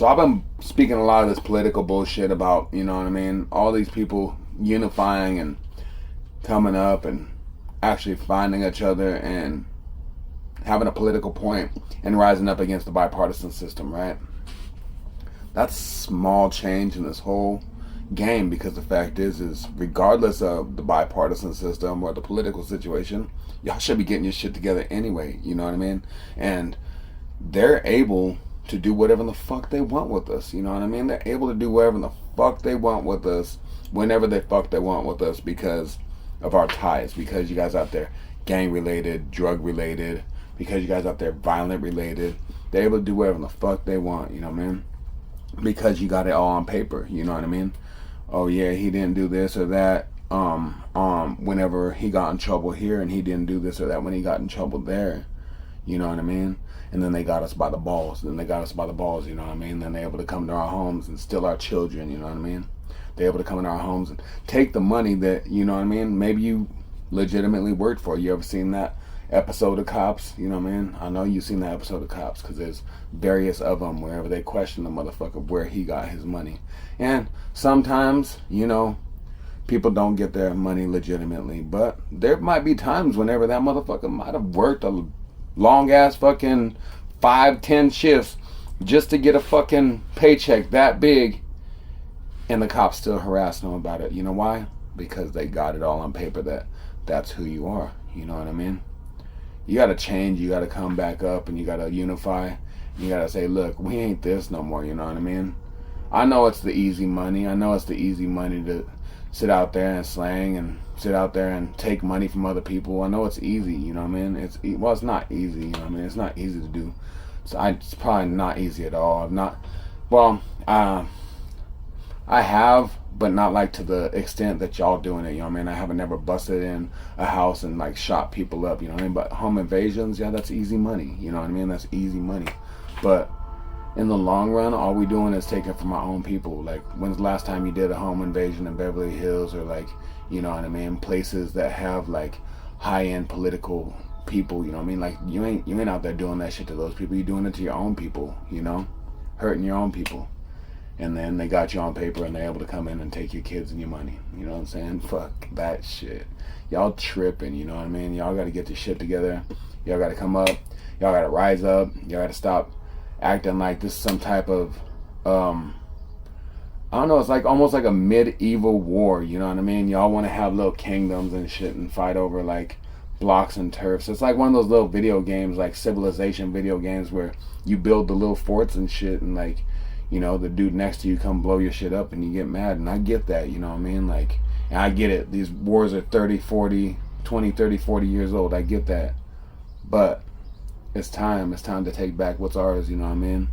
So I've been speaking a lot of this political bullshit about, you know what I mean, all these people unifying and coming up and actually finding each other and having a political point and rising up against the bipartisan system, right? That's small change in this whole game, because the fact is regardless of the bipartisan system or the political situation, y'all should be getting your shit together anyway, you know what I mean? And they're able to do whatever the fuck they want with us, you know what I mean? They're able to do whatever the fuck they want with us whenever they fuck they want with us because of our ties, because you guys out there gang related, drug related, because you guys out there violent related. They're able to do whatever the fuck they want, you know what I mean? Because you got it all on paper, you know what I mean? Oh yeah, he didn't do this or that whenever he got in trouble here, and he didn't do this or that when he got in trouble there, you know what I mean? And then they got us by the balls. Then they got us by the balls, you know what I mean? Then they're able to come to our homes and steal our children, you know what I mean? They're able to come into our homes and take the money that, you know what I mean, maybe you legitimately worked for. You ever seen that episode of Cops? You know what I mean? I know you've seen that episode of Cops, because there's various of them wherever they question the motherfucker where he got his money. And sometimes, you know, people don't get their money legitimately, but there might be times whenever that motherfucker might have worked a long ass fucking 5-10 shifts just to get a fucking paycheck that big, and the cops still harassing them about it. You know why? Because they got it all on paper that that's who you are. You know what I mean? You gotta change, you gotta come back up, and you gotta unify. You gotta say, look, we ain't this no more, you know what I mean? I know it's the easy money. I know it's the easy money to sit out there and slang and sit out there and take money from other people. I know it's easy, you know what I mean? It's not easy, you know what I mean? It's not easy to do. It's probably not easy at all. I have, but not like to the extent that y'all doing it, you know what I mean? I haven't never busted in a house and like shot people up, you know what I mean? But home invasions, yeah, that's easy money, you know what I mean? That's easy money. But in the long run, all we doing is taking from our own people. Like, when's the last time you did a home invasion in Beverly Hills, or like, you know what I mean, places that have like high-end political people, you know what I mean? Like, you ain't out there doing that shit to those people. You're doing it to your own people, you know, hurting your own people. And then they got you on paper, and they're able to come in and take your kids and your money. You know what I'm saying? Fuck that shit. Y'all tripping, you know what I mean? Y'all got to get this shit together. Y'all got to come up. Y'all got to rise up. Y'all got to stop acting like this is some type of I don't know, it's like almost like a medieval war, you know what I mean? Y'all want to have little kingdoms and shit and fight over like blocks and turfs. It's like one of those little video games, like Civilization video games, where you build the little forts and shit, and like, you know, the dude next to you come blow your shit up and you get mad. And I get that, you know what I mean? Like, and I get it. These wars are 30, 40, 20, 30, 40 years old. I get that. But it's time to take back what's ours, you know what I mean?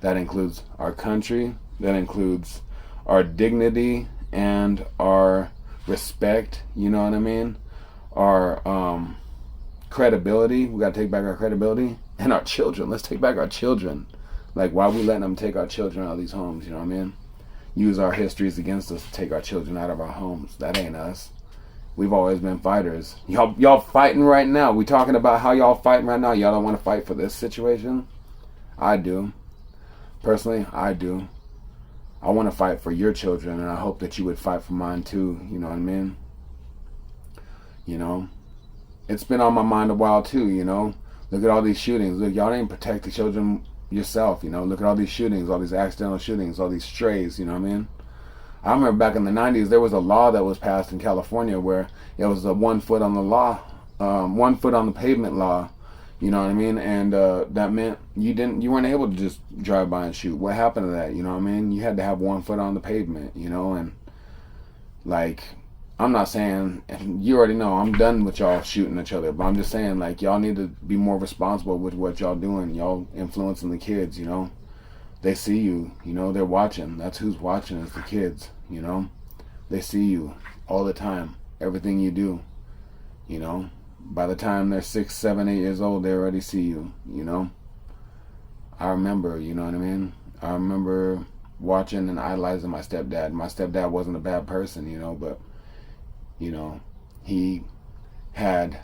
That includes our country, that includes our dignity and our respect, you know what I mean? Our credibility. We got to take back our credibility. And our children. Let's take back our children. Like, why are we letting them take our children out of these homes, you know what I mean? Use our histories against us to take our children out of our homes. That ain't us. We've always been fighters. Y'all fighting right now. We talking about how y'all fighting right now. Y'all don't want to fight for this situation? I do. Personally, I do. I want to fight for your children, and I hope that you would fight for mine too, you know what I mean? You know? It's been on my mind a while too, you know? Look at all these shootings. Look, y'all didn't protect the children yourself, you know? Look at all these shootings, all these accidental shootings, all these strays, you know what I mean? I remember back in the 90s, there was a law that was passed in California where it was a 1 foot on the law, 1 foot on the pavement law, you know what I mean? And that meant you weren't able to just drive by and shoot. What happened to that, you know what I mean? You had to have 1 foot on the pavement, you know? And like, I'm not saying, you already know, I'm done with y'all shooting each other, but I'm just saying, like, y'all need to be more responsible with what y'all doing. Y'all influencing the kids, you know? They see you, you know, they're watching. That's who's watching, is the kids, you know? They see you all the time, everything you do, you know? By the time they're 6, 7, 8 years old, they already see you, you know? I remember, you know what I mean? I remember watching and idolizing my stepdad. My stepdad wasn't a bad person, you know, but, you know, he had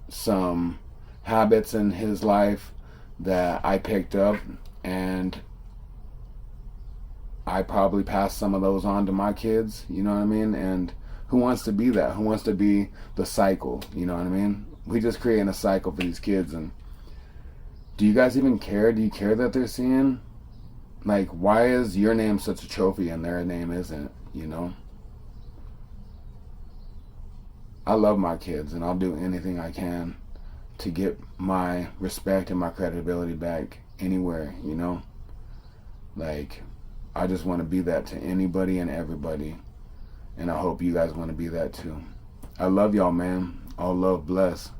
some habits in his life that I picked up, and I probably pass some of those on to my kids, you know what I mean? And who wants to be that? Who wants to be the cycle, you know what I mean? We just creating a cycle for these kids. And do you guys even care? Do you care that they're seeing? Like, why is your name such a trophy and their name isn't, you know? I love my kids, and I'll do anything I can to get my respect and my credibility back anywhere, you know? Like, I just want to be that to anybody and everybody, and I hope you guys want to be that too. I love y'all, man. All love, bless.